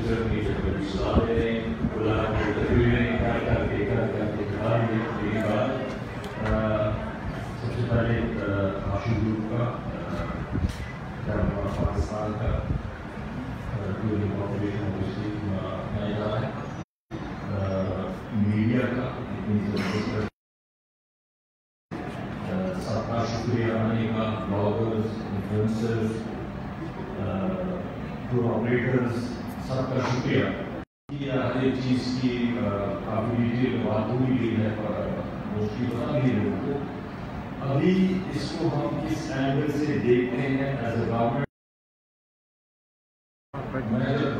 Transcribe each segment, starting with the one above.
سب سے پہلے آشو گروپ کا پاکستان کا میڈیا کا سب کا شکریہ آنے کا، بلاگرز، انفلوئنسرز، ٹور آپریٹرز، سب کا شکریہ. ہر ایک چیز کی کافی ڈیٹیل بات ہوئی گئی ہے پر موسٹلی پتا نہیں لوگوں کو. ابھی اس کو ہم کس اینگل سے دیکھتے ہیں ایز اے گورنمنٹ. میں جب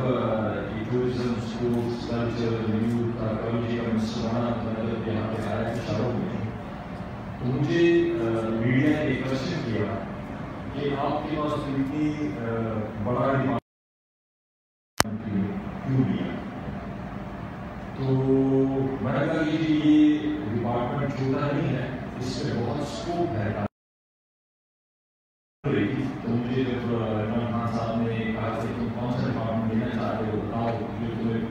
tourism, sports, culture, youth archaeology کا منسٹر بنا تو میں جب یہاں پہ آیا شہروں میں تو مجھے میڈیا نے ایک کوشچن کیا کہ آپ کے پاس اتنی بڑا ڈپارٹمنٹ کیوں لیا؟ تو میں نے کہا کہ یہ ڈپارٹمنٹ چھوٹا نہیں ہے، اس میں بہت اسکوپ ہے. تو مجھے جب عمران خان صاحب نے کہا کہ تم کون سا ڈپارٹمنٹ لینا چاہتے ہو بتاؤ جو تمہیں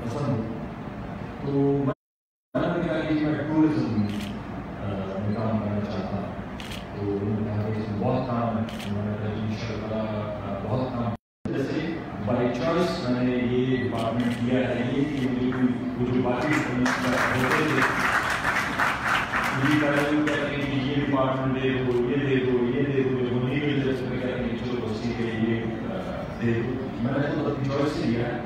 پسند ہو، تو میں نے کہا کہ میں ٹورزم میں کام کرنا چاہتا ہوں. تو انہوں نے کہا کہ اس میں بہت کام ہے. میں نے کہا ان شاء اللہ بہت کام. جیسے بائی چوائس میں نے یہ ڈپارٹمنٹ کیا ہے. یہ کہ مجھے وہ جو باقی ہوتے تھے یہ ڈپارٹمنٹ دے دو، یہ دے دو، یہ دے دو، جو نہیں ملتے اس میں کہتے ہیں چلو بس ٹھیک ہے یہ دے دو. میں نے خود اپنی چوائس سے لیا ہے.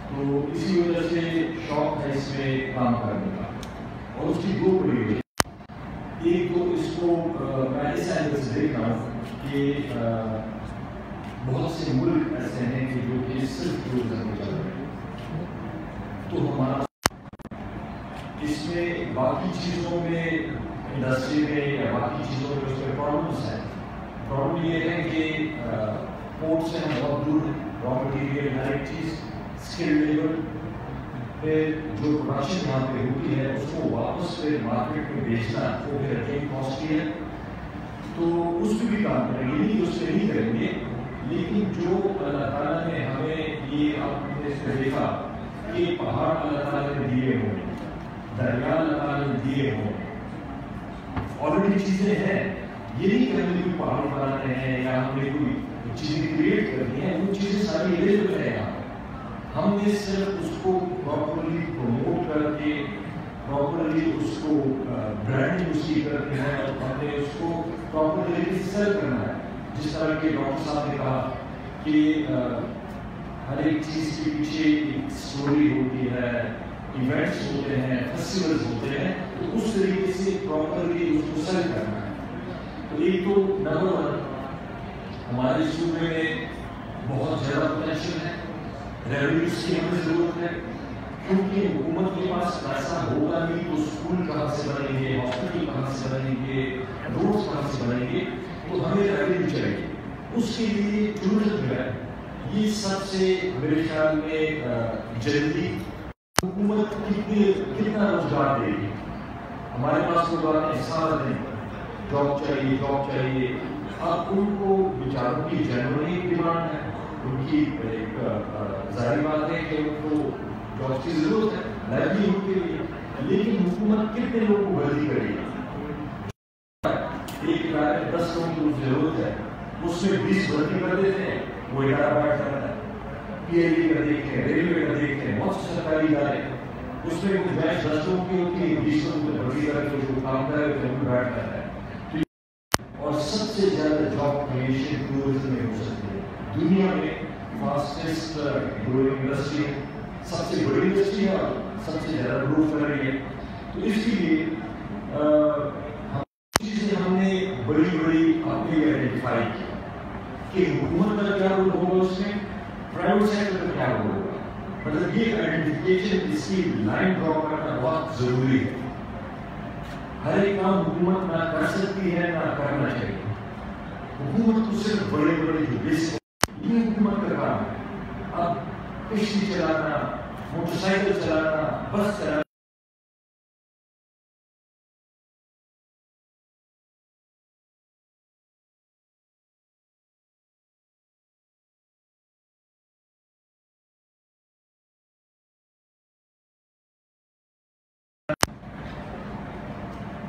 تو اسی وجہ سے شوق ہے اس میں کام کرنے کا. اور اس کی دو بڑی وجہ، ایک تو اس کو میں اس اینگل سے دیکھ رہا ہوں کہ بہت سے ملک ایسے ہیں کہ جو کہ صرف ٹورزم پہ چل رہے ہیں. تو ہمارا اس میں باقی چیزوں میں انڈسٹری میں یا باقی چیزوں میں اس میں پرابلمس ہیں. پرابلم یہ ہے کہ پورٹ سے ہم بہت دور ہیں. را مٹیریل ہر ایک چیز، اسکل لیبر، پھر جو پروڈکشن یہاں پہ ہوتی ہے اس کو واپس پھر مارکیٹ میں بیچنا وہ پھر اگین کاسٹلی ہے. تو اس پہ بھی کام کریں گے، نہیں اس پہ نہیں کریں گے. لیکن جو اللہ تعالیٰ نے ہمیں یہ آپ نے اس پہ دیکھا کہ پہاڑ اللہ تعالیٰ نے دیے ہوں، دریا اللہ تعالیٰ نے دیے ہوں، آلریڈی چیزیں ہیں. یہ نہیں کہ ہم نے کوئی پہاڑ بنانے ہیں یا ہم نے کوئی چیزیں کریٹ کرنی ہیں. وہ چیزیں ساری اویلیبل ہیں یہاں. ہم نے صرف اس کو پراپرلی پروموٹ کر کے، پراپرلی اس کو برانڈنگ اس کی کرتے ہیں اور ہم نے اس کو پراپر طریقے سے سیل کرنا ہے. جس طرح کہ ڈاکٹر صاحب نے کہا کہ ہر ایک چیز کے پیچھے ایک اسٹوری ہوتی ہے، ایونٹس ہوتے ہیں، فیسٹیولز ہوتے ہیں. تو اس طریقے سے پراپرلی اس کو سیل کرنا ہے. تو ایک تو نمبر 1 ہمارے صوبے میں بہت زیادہ پوٹینشیل ہے. ریونیوز کی ہمیں ضرورت ہے کیونکہ حکومت کے پاس پیسہ ہوگا نہیں تو اسکول کہاں سے بنیں گے، ہاسپٹل کہاں سے بنیں گے، روڈس کہاں سے بنیں گے. تو ہمیں ریونیو چاہیے. اس کے لیے ٹورزم جو ہے یہ سب سے میرے خیال میں جلدی حکومت کتنا روزگار دے گی. ہمارے پاس لوگ آتے ہیں سارا دن جاب چاہیے، جاب چاہیے. اب ان کو بیچاروں کی جنرلی ڈیمانڈ ہے، ان کی ایک ظاہر بات ہے کہ ان کو جاب کی ضرورت ہے لائیولیہوڈ کے لیے. لیکن حکومت کتنے لوگوں کو بھرتی کرے گی؟ ایک ادارے میں 10 لوگوں کی ضرورت ہے، اس میں 20 بھرتی کر دیتے ہیں، وہ ادارہ بیٹھ جاتا ہے. پی ایل ڈی کا دیکھتے ہیں، ریلوے کا دیکھتے ہیں، بہت سے سرکاری ادارے اس میں کچھ بیچ 10 لوگوں کی ہوتی ہے، 20 لوگوں کو بھرتی کر کے جو کام کرے وہ بیٹھ جاتا ہے. اور سب سے زیادہ جاب کریشن ٹورزم میں ہو سکتی ہے. دنیا میں فاسٹسٹ گروئنگ انڈسٹری ہے، سب سے بڑی انڈسٹری ہے اور سب سے زیادہ گرو کر رہی ہے. تو اس کے لیے چیزیں ہم نے بڑی بڑی اپنے آئیڈینٹیفائی کی کہ حکومت کا کیا رول ہوگا، اس میں پرائیویٹ سیکٹر کا کیا رول ہوگا. مطلب یہ آئیڈینٹیفیکیشن، اس کی لائن ڈرا کرنا بہت ضروری ہے. ہر ایک کام حکومت نہ کر سکتی ہے نہ کرنا چاہیے. حکومت کو صرف بڑے بڑے جو بیس یہ حکومت کا کام ہے. اب کشتی چلانا، موٹر سائیکل چلانا، بس چلانا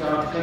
4-6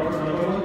1,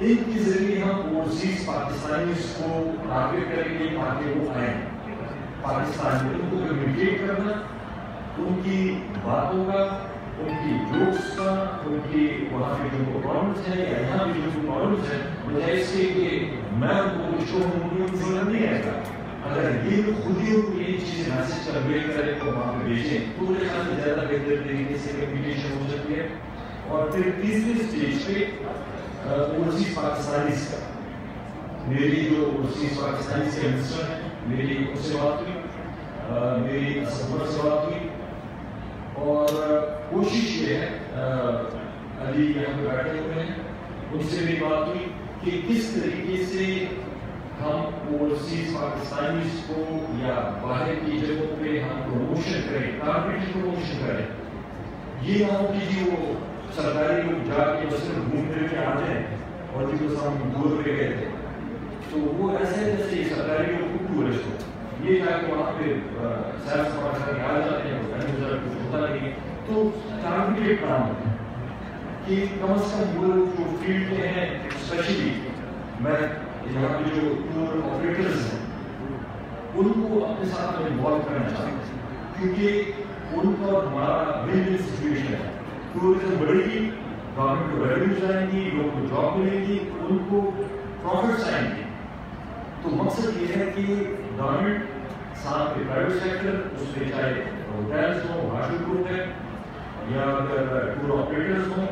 ان کے ذریعے ہم اوورسیز پاکستانیز کو ٹارگیٹ کریں گے تاکہ وہ آئیں پاکستان میں، ان کو کمیونیکیٹ کرنا، ان کی باتوں کا، ان کی جوکس کا، ان کی وہاں پہ جو پرابلمس ہیں یا یہاں پہ جو پرابلمس ہیں، بجائے اس کے کہ میں ان کو کچھ کہوں گی، ضرورت نہیں آئے گا. اگر یہ خود ہی ان کو یہ چیزیں میسج کنوے کریں تو وہاں پہ بھیجیں تو میرے خیال سے زیادہ بہتر طریقے سے کمیونیکیشن ہو سکتی ہے. اور پھر تیسری اسٹیج پہ اوورسیز پاکستانیز کا، میری جو اوورسیز پاکستانیز کے منسٹر ہیں میری ان سے بات ہوئی، میری اسمبر سے بات ہوئی، اور کوشش یہ ہے علی یہاں پہ بیٹھے ہوئے ہیں ان سے بھی بات ہوئی کہ کس طریقے سے ہم اوورسیز پاکستانیز کو یا باہر کی جگہوں پہ ہم پروموشن کریں، ٹارگیٹڈ پروموشن کریں. یہ نہ ہو کہ جی وہ سرکاری لوگ جا کے بس گھوم پھر کے آ جائیں اور جی بس ہم دور پہ گئے تھے تو وہ ایسے جیسے سرکاری لوگ کو ٹورسٹ ہو، یہ جا کے وہاں پہ سیر سپاٹا کے آ جاتے ہیں، کچھ ہوتا نہیں. تو ٹارگیٹڈ کام ہے کہ کم از کم وہ جو فیلڈ کے ہیں اسپیشلی میں یہاں پہ جو ٹور آپریٹرز ہیں ان کو اپنے ساتھ میں انوالو کرنا چاہتا ہوں، کیونکہ ان کا ہمارا ون ون سچویشن ہے. ٹورزم بڑھے گی، گورنمنٹ کو ریونیوز آئیں گی، لوگوں کو جاب ملے گی، ان کو پروفٹس آئیں گے. تو مقصد یہ ہے کہ گورنمنٹ ساتھ میں پرائیویٹ سیکٹر، اس میں چاہے ہوٹلز ہوں، ہوٹل گروپ ہے یا اگر ٹور آپریٹرز ہوں،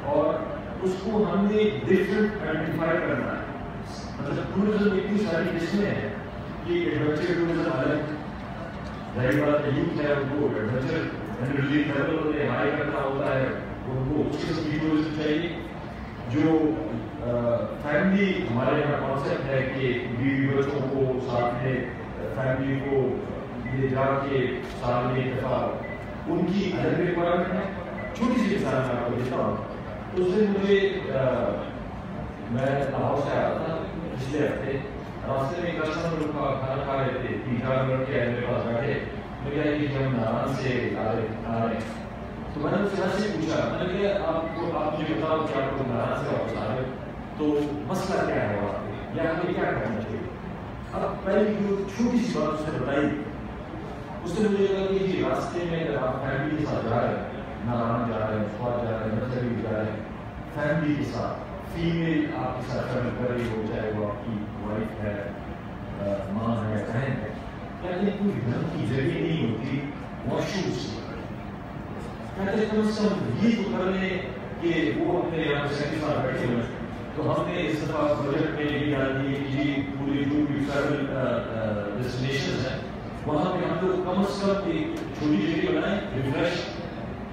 اور اس کو ہم نے ڈفرنٹ آئیڈینٹیفائی کرنا ہے. مطلب ٹورزم اتنی ساری قسمیں ہیں کہ ایڈونچر ٹورزم الگ، ظاہر بات یوتھ ہے ان کو ایڈونچر لیول ہائی کرنا ہوتا ہے، ان کو اس قسم کی ٹورزم چاہیے. جو فیملی ہمارے یہاں کانسیپٹ ہے کہ بیوی بچوں کو ساتھ میں فیملی کو لے جا کے ساتھ میں دفعہ ان کی الگ ریکوائرمنٹ ہے. چھوٹی سی مثال میں آپ کو دیتا ہوں. اس دن مجھے میں لاہور سے آیا تھا پچھلے ہفتے، راستے میں ایک کسٹمر لوگ کھانا کھا رہے تھے، 3-4 لڑکے آئے میرے پاس بیٹھے. میں کہا کہ ہم ناران سے آ رہے ہیں، تو میں نے اس سے سے پوچھا، میں نے کہا آپ مجھے بتاؤ کہ آپ لوگ ناران سے واپس آ رہے تو مسئلہ کیا ہے وہاں پہ یا ہمیں کیا کرنا چاہیے. اب پہلے جو چھوٹی سی بات اس نے بتائی، اس نے مجھے کہا کہ جی راستے میں اگر آپ فیملی کے ساتھ جا رہے ہیں، ناران جا رہے ہیں، سواد جا رہے ہیں، نظری جا رہے ہیں، فیملی کے ساتھ فیمیل آپ کے ساتھ ٹریول کر رہی ہو، چاہے وہ آپ کی وائف ہے، ماں ہے، بہن ہے، کہتے ہیں کوئی گھر کی جگہ نہیں ہوتی واش رومس. کہتے ہیں کم از کم یہ تو کر لیں کہ وہ اپنے یہاں سیکنڈ ساتھ بیٹھے ہوئے. تو ہم نے اس دفعہ بجٹ میں یہ ڈال دی کہ جی پوری جو بھی ٹریول ڈیسٹینیشنز ہیں وہاں پہ ہم لوگ کم از کم ایک چھوٹی جگہ بنائیں ریفریش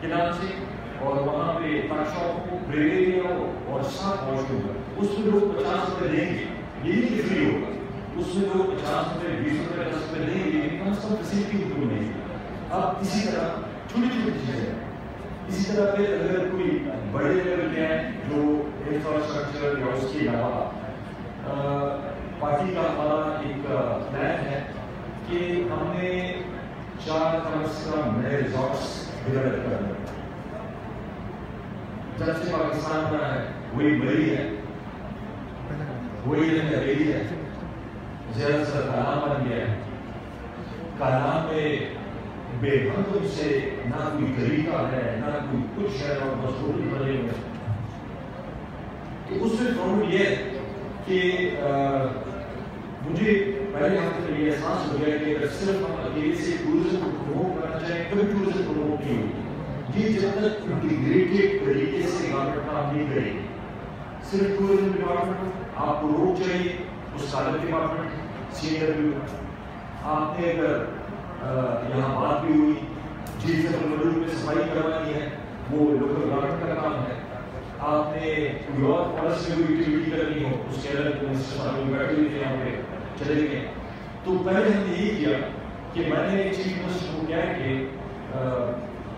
کے نام سے، اور وہاں پہ پارک شاپ ہو، پریئر ایریا ہو اور 7 واش روم ہو. اس میں لوگ 50 روپے دیں گے، یہ نہیں کہ فری ہوگا، اس میں لوگ 50 روپے 20 روپے 10 روپے دیں گے، لیکن کم از کم فیسلٹی ان کو نہیں ہے. اب اسی طرح چھوٹی چھوٹی چیزیں. اسی طرح پھر اگر کوئی بڑے لیول پہ ہیں جو انفراسٹرکچر یا اس کے علاوہ پارٹی کا ہمارا ایک پلان ہے کہ ہم نے 4 کم از کم نئے ریزورٹس ڈیولپ کرنے. جب سے پاکستان بنا ہے وہی بری ہے، وہی ریلی ہے، زیادہ سے کالام بن گیا ہے. کالام میں بے بندوں سے نہ کوئی طریقہ ہے نہ کوئی کچھ ہے، اور مشہور بنے ہوئے. تو اس میں پرابلم یہ ہے کہ مجھے پہلے ہفتے میں یہ احساس ہو گیا کہ اگر صرف ہم اکیلے سے ٹورزم کو پروموٹ کرنا چاہیں کبھی ٹورزم پروموٹ نہیں ہوگی. یہ جب تک انٹیگریٹڈ طریقے سے گورنمنٹ کام نہیں کرے گی. صرف ٹورزم ڈپارٹمنٹ آپ کو روڈ چاہیے، اس کا الگ ڈپارٹمنٹ CW. آپ نے اگر یہاں بات بھی ہوئی جھیل سفر مڈول میں صفائی کروانی ہے، وہ لوکل گورنمنٹ کا کام ہے. آپ نے کوئی اور فارسٹ میں کوئی ایکٹیویٹی کرنی ہو، اس کے الگ منسٹر صاحب بیٹھے ہوئے تھے یہاں پہ چلے گئے. تو پہلے ہم نے یہ کیا کہ میں نے چیف منسٹر کو کیا کہ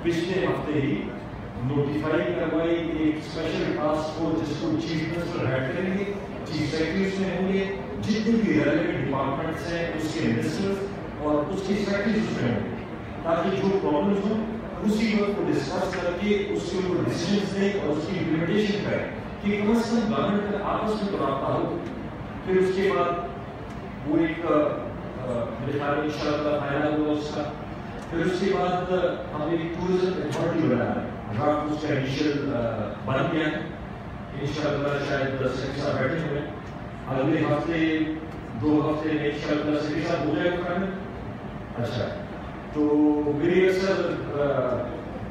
پچھلے ہفتے ہی نوٹیفائی کروائی ایک اسپیشل ٹاسک فورس جس کو چیف منسٹر ہیڈ کریں گے، چیف سیکرٹری اس میں ہوں گے، جتنے بھی ریلیونٹ ڈپارٹمنٹس ہیں اس کے منسٹر اور اس کی سیکرٹریز اس میں ہوں گے، تاکہ جو پرابلمس ہوں اسی وقت کو ڈسکس کر کے اس کے اوپر ڈیسیژنس دیں اور اس کی امپلیمنٹیشن کریں کہ کم از کم گورنمنٹ کا آپس میں تو رابطہ ہو. پھر اس کے بعد وہ ایک میرے خیال میں انشاءاللہ فائنل ہوا اس کا. پھر اس کے بعد ہم ایک ٹورزم اتھارٹی بنا ہے. ڈرافٹ اس کا انیشیل بن گیا ہے. انشاءاللہ شاید سیکرٹری صاحب بیٹھے ہوئے ہیں. اگلے ہفتے 2 ہفتے میں انشاءاللہ سیکرٹری صاحب ہو جائے گا فائنل. اچھا تو میری اکثر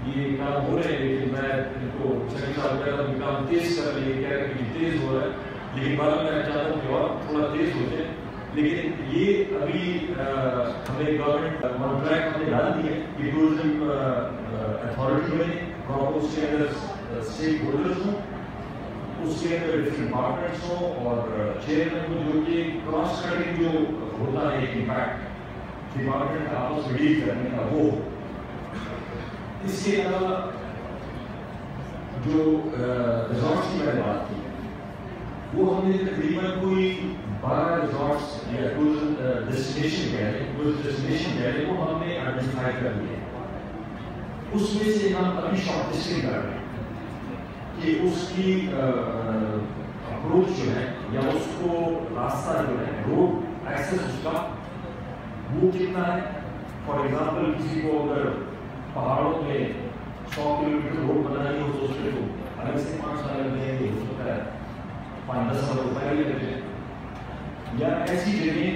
یہ کام ہو رہے ہیں لیکن میں ان کو سیکرٹری صاحب کہتا ہوں کہ کام تیز کر رہے ہیں. کہہ رہے ہیں کہ تیز ہو رہا ہے لیکن بعد میں چاہتا ہوں کہ اور تھوڑا تیز ہو جائے. لیکن یہ ابھی ہمیں گورنمنٹ کانٹریکٹ ہم نے ڈال دی ہے کہ ٹورزم اتھارٹی بنے اور اس کے اندر اسٹیک ہولڈرز ہوں, اس کے اندر ڈفرینٹ پارٹنرس ہوں اور چیئرمین کو جو کہ کراس کٹنگ جو ہوتا ہے ایک امپیکٹ ڈپارٹمنٹ کا آپس میں ڈیل کرنے کا وہ. اس کے علاوہ جو ریزورٹس کی میں نے بات کی وہ ہم نے تقریباً کوئی 12 ریزورٹس یا ٹورزم ڈیسٹینیشن کہہ رہے وہ ہم نے آئیڈینٹیفائی کر لیے. اس میں سے ہم ابھی شارٹ لسٹنگ کر رہے ہیں کہ اس کی اپروچ جو ہے یا اس کو راستہ جو ہے روڈ ایکسس اس کا وہ کتنا ہے. فار ایگزامپل کسی کو اگر پہاڑوں میں 100 کلومیٹر روڈ بنانی ہو تو اس پہ تو الگ سے 5 سال لگ جائیں گے, ہو سکتا ہے 5-10 ہزار روپئے لگ جائے. یا ایسی جگہ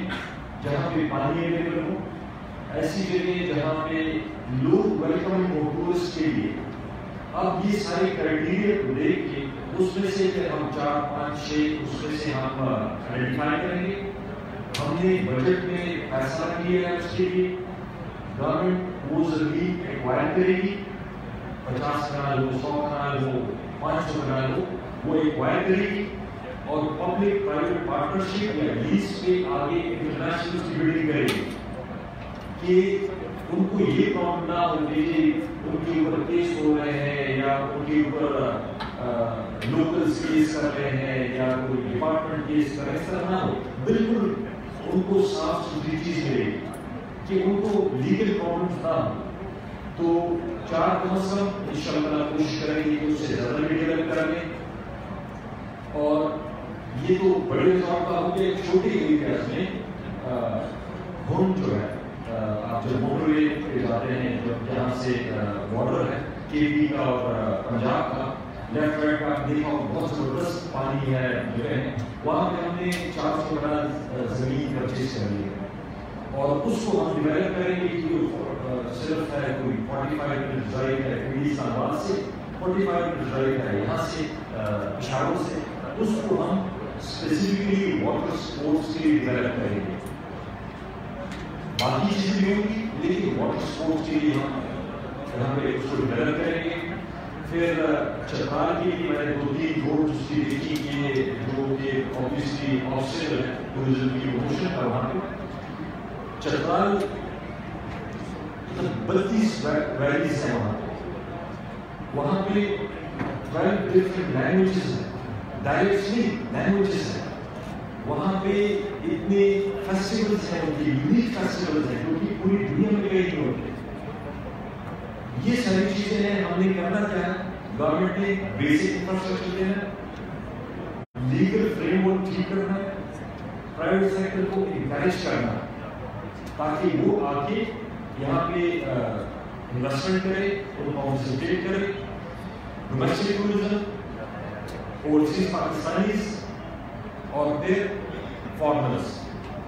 جہاں پہ پانی اویلیبل ہو, ایسی جگہ جہاں پہ لوگ ویلکمنگ ہو ٹورسٹ کے لیے. اب یہ سارے کرائٹیریا کو دیکھ کے اس میں سے پھر ہم 4-5-6 اس میں سے ہم آئیڈینٹیفائی کریں گے. ہم نے بجٹ میں فیصلہ کیا ہے اس کے لیے گورنمنٹ وہ زمین ایکوائر کرے گی. 50 کنال ہو, 100 کنال ہو, 500 کنال ہو, وہ ایکوائر کرے گی اور پبلک پرائیویٹ پارٹنرشپ یا لیز پہ آگے انٹرنیشنل کی بلڈنگ کرے گی کہ ان کو یہ پرابلم نہ ہو کہ ان کے اوپر کیس ہو رہے ہیں یا ان کے اوپر لوکل کیس کر رہے ہیں یا کوئی ڈپارٹمنٹ کیس کر رہے ہیں. اس طرح نہ ہو. بالکل ان کو صاف ستھری چیز ملے گی کہ ان کو لیگل پرابلمس نہ ہو. تو 4 کم از کم انشاءاللہ کوشش کریں گے کہ اس سے زیادہ بھی ڈیولپ کر لیں. اور یہ تو بڑے ریزورٹ کا ہو گیا. چھوٹے ایریاز میں ہوم جو ہے آپ جب موٹر وے پہ جاتے ہیں جب یہاں سے بارڈر ہے کے پی کا اور پنجاب کا لیفٹ رائٹ کا دیکھا بہت زبردست پانی ہے جگہ ہے. وہاں پہ ہم نے 400 کنال زمین پرچیز کر لی ہے اور اس کو ہم ڈیولپ کریں گے کہ صرف ہے کوئی 45 منٹ ڈرائیو ہے کوئی اسلام سے 45 منٹ ڈرائیو ہے یہاں سے پشاور سے. اس کو ہم اسپیسیفکلی واٹر اسپورٹس کے لیے ڈیولپ کریں گے. باقی چیزیں بھی ہوں گی لیکن واٹر اسپورٹس کے لیے ہم یہاں پہ اس کو ڈیولپ کریں گے. پھر چترال کے لیے میں نے 2-3 روڈ اس کی دیکھی کہ جو کہ آبویسلی آفسر ہے ٹورزم کی پروموشن کا. وہاں پہ چترال 32 ویلیز ہیں. وہاں پہ 12 ڈفرنٹ لینگویجز ہیں, ڈائلیکٹس نہیں لینگویجز ہیں. وہاں پہ اتنے فیسٹیولز ہیں, ان کے یونیک فیسٹیولز ہیں جو کہ پوری دنیا میں کہیں نہیں ہوتے. یہ ساری چیزیں ہیں. ہم نے کرنا کیا ہے, گورنمنٹ نے بیسک انفراسٹرکچر دینا, لیگل فریم ورک ٹھیک کرنا, پرائیویٹ سیکٹر کو انکریج کرنا تاکہ وہ آ کے یہاں پہ انویسٹمنٹ کرے, ان کو کنسنٹریٹ کرے. ڈومیسٹک ٹورزم, اوورسیز پاکستانیز اور پھر فارمرز.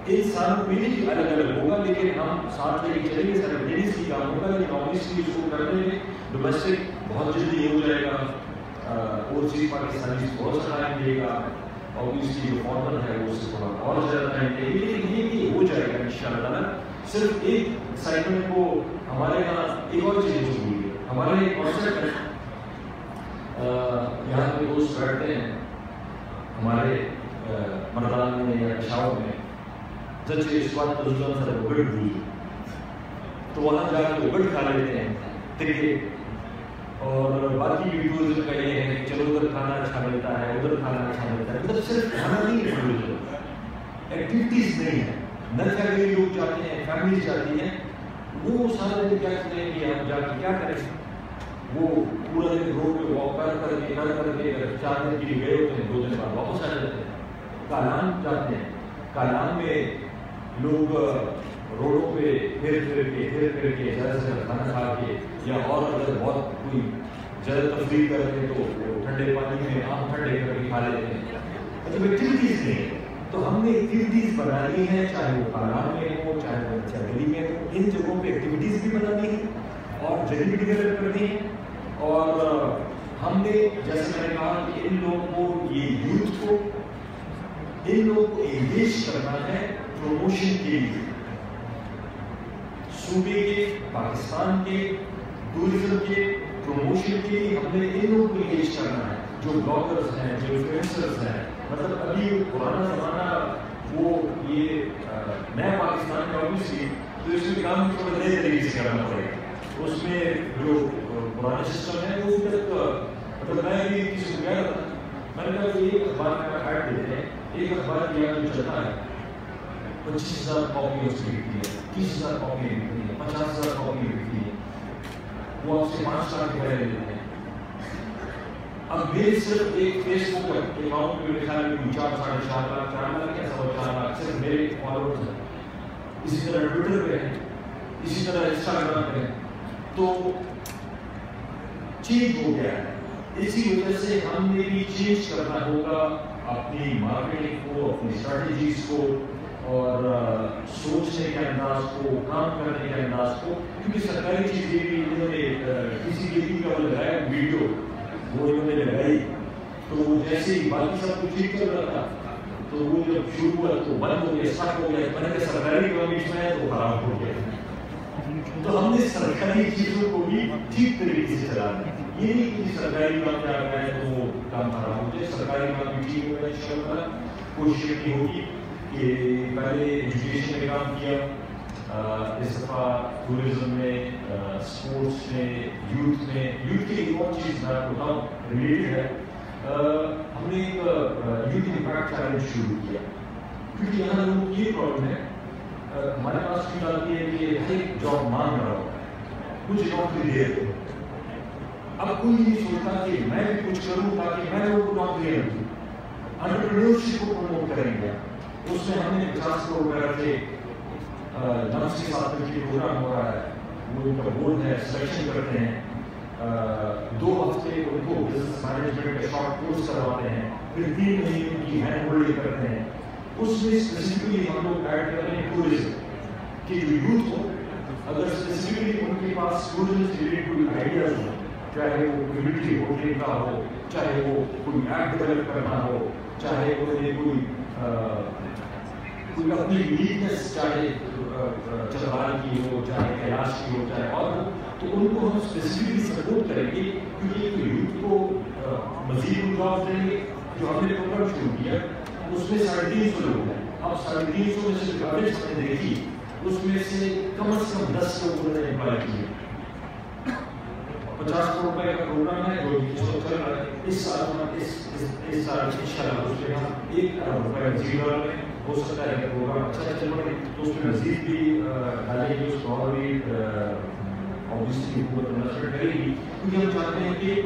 ان ساروں میں بھی الگ الگ ہوگا لیکن ہم ساتھ لے کے چلیں گے. سر ڈیلیز کی کام ہوگا لیکن آبویسلی اس کو کرنے میں ڈومیسٹک بہت جلدی ہو جائے گا. اوورسیز پاکستانیز بہت سا ٹائم لے گا. آبویسلی جو فارمر ہے وہ اس سے تھوڑا اور زیادہ ٹائم لے گا لیکن یہ بھی ہو جائے گا انشاءاللہ. صرف ایک سائیکل کو ہمارے یہاں ایک اور چیز ہوئی ہے. ہمارا ایک کانسیپٹ ہے یہاں پہ دوست بیٹھتے ہیں ہمارے مردان میں یا پشاور میں, جب اس بات تجربہ تھا اگڑ بھول تو وہاں جا کے اگڑ کھا لیتے ہیں تکے. اور باقی ویڈیوز کا یہ ہے کہ چلو ادھر کھانا اچھا ملتا ہے, ادھر کھانا اچھا ملتا ہے. مطلب صرف کھانا نہیں ہے, ٹورزم ایکٹیویٹیز نہیں ہے. نہ فیملی لوگ جاتے ہیں, فیملیز جاتی ہیں, وہ سارے دن کیا کریں گے, ہم جا کے کیا کریں گے. وہ پورا دن روڈ پہ واک کر کے 4 دن کے لیے گئے ہوتے ہیں، 2 دن بعد واپس آ جاتے ہیں. کالان جاتے ہیں، کالان میں لوگ روڈوں پہ پھر کے زیادہ سے زیادہ کھانا کھا کے، یا اور اگر بہت کوئی زیادہ تفریح کرتے ہیں تو ٹھنڈے پانی میں آم ٹھنڈے کر کے کھا لیتے ہیں. مطلب ایکٹیویٹیز نہیں ہے. تو ہم نے ایکٹیویٹیز بنانی ہے، چاہے وہ کالان میں ہو، چاہے وہ دہلی میں ہو. ان جگہوں پہ ایکٹیویٹیز بھی بنانی ہے اور جگہ بھی ڈیولپ کرنی ہے. اور ہم نے جیسے میں نے کہا کہ ان لوگوں کو، یہ یوتھ کو، ان لوگوں کو انگیج کرنا ہے پروموشن کے لیے. صوبے کے، پاکستان کے ٹورزم کے پروموشن کے لیے ہم نے ان لوگوں کو انگیج کرنا ہے، جو بلاگرز ہیں، جو انفلوئنسرز ہیں. مطلب ابھی پرانا زمانہ وہ یہ نیا پاکستان میں اوبیسلی تو اس میں کام تھوڑا نئے طریقے سے کرنا پڑے گا. اس میں جو پرانا سسٹم ہے وہ تک مطلب میں بھی کسی کو کہہ رہا تھا، میں نے کہا کہ ایک اخبار میں ایڈ دیتے ہیں، ایک اخبار کیا جو چلتا ہے 25,000 کاپی اس کی بکتی ہے، 30,000 کاپی بکتی ہے، 50,000 کاپی بکتی ہے. وہ آپ سے 5 لاکھ روپئے لے لیتے ہیں. اب میرے صرف ایک فیس بک اکاؤنٹ پہ میرے خیال میں 4 لاکھ 4 لاکھ یا 4 لاکھ صرف میرے فالوورز ہیں. اسی طرح ٹویٹر پہ ہے، اسی طرح انسٹاگرام پہ ہے. تو چینج ہو گیا ہے. اسی وجہ سے ہم نے بھی چینج کرنا ہوگا اپنی مارکیٹنگ کو، اپنی اسٹریٹجیز کو، اور سوچنے کے انداز کو، کام کرنے کے انداز کو. کیونکہ سرکاری چیز یہ بھی انہوں نے کسی کے کا وہ لگایا ویڈیو، وہ انہوں نے لگائی تو جیسے ہی باقی سب کچھ ٹھیک چل رہا تھا تو وہ جب شروع ہوا تو بند ہو گیا، اسٹاپ ہو گیا. میں نے کہا سرکاری کمیشن ہے تو خراب ہو گیا. تو ہم نے سرکاری چیزوں کو بھی ٹھیک طریقے سے چلانا ہے. یہ نہیں کہ سرکاری کام کیا گیا ہے تو وہ کام خراب ہو جائے. سرکاری کام بھی ٹھیک ہوگا انشاءاللہ. کوشش یہ ہوگی کہ پہلے ایجوکیشن میں کام کیا، اس دفعہ ٹورزم میں، اسپورٹس میں، یوتھ میں. یوتھ کی ایک اور چیز میں آپ کو بتاؤں ریلیٹڈ ہے. ہم نے ایک یوتھ امپیکٹ چیلنج شروع کیا کیونکہ یہاں لوگوں کی یہ پرابلم ہے. ہمارے پاس بھی آتی ہے کہ ہر ایک جاب مانگ رہا ہو، کچھ نوکری دے دو. اب کوئی نہیں سوچتا کہ میں بھی کچھ کروں تاکہ میں لوگوں کو نوکری دوں. انٹرپرینیورشپ کو پروموٹ کریں گے. اس میں ہم نے 50 کروڑ روپے رکھے. نفس کے ساتھ مل کے پروگرام ہو رہا ہے. وہ ان کا بورڈ ہے، سلیکشن کرتے ہیں. 2 ہفتے ان کو بزنس مینجمنٹ کا شارٹ کورس کرواتے ہیں، پھر 3 مہینے ان کی ہینڈ ہولڈنگ کرتے ہیں. اس میں اسپیسیفکلی ہم لوگ ایڈ کر رہے ہیں ٹورزم کہ جو یوتھ ہو، اگر اسپیسیفکلی ان کے پاس ٹورزم سے ریلیٹڈ کوئی آئیڈیاز ہو، چاہے وہ کمیونٹی ہوٹلنگ کا ہو، چاہے وہ کوئی ایپ ڈیولپ کرنا ہو، چاہے انہیں کوئی اپنی یونیکنیس، چاہے چترال کی ہو، چاہے کیلاش کی ہو، چاہے اور ہو، تو ان کو ہم اسپیسیفکلی سپورٹ کریں گے. کیونکہ یوتھ کو مزید جاب دیں گے. جو ہم نے پروگرام شروع کیا اس میں 350 لوگ ہیں. اب 350 میں سے ایوریج ہم نے دیکھی، اس میں سے کم از کم 10 لوگوں نے امپلائی کیے. 50 کروڑ روپے کا پروگرام ہے جو چل رہا ہے. اس سال انشاءاللہ اس میں ہم 1 ارب روپے مزید ڈالیں گے. ہو سکتا ہے کہ پروگرام اچھا چل رہا ہے تو اس میں مزید بھی ڈالیں گے. اس کو اور بھی اوبیسلی حکومت انویسٹمنٹ کرے گی کیونکہ ہم چاہتے ہیں کہ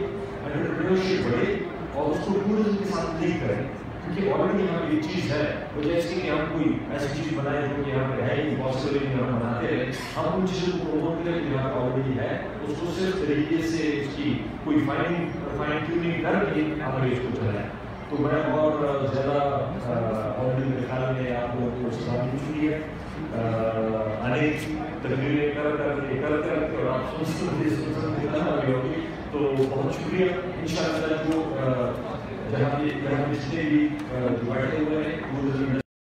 انٹرپرینیورشپ بڑھے اور اس کو ٹورزم کے ساتھ لنک کریں. کیونکہ آلریڈی یہاں ایک چیز ہے، وہ جیسے کہ ہم کوئی ایسی چیز بنائیں جو کہ یہاں پہ ہے ہی پاسبل نہیں، ہم بناتے رہے. ہم ان چیزوں کو پروموٹ کریں جو یہاں پہ آلریڈی ہے، اس کو صرف طریقے سے اس کی کوئی فائن ٹیوننگ کر کے ہمیں اس کو چلائیں. تو میں اور زیادہ آلریڈی میرے خیال میں آپ لوگوں کو سلام مل چکی ہے. انیک تقریریں کر اور آپ سنتے ہوگی. تو بہت شکریہ. انشاءاللہ جو جہاں جتنے بھی جو بیٹھے ہوئے ہیں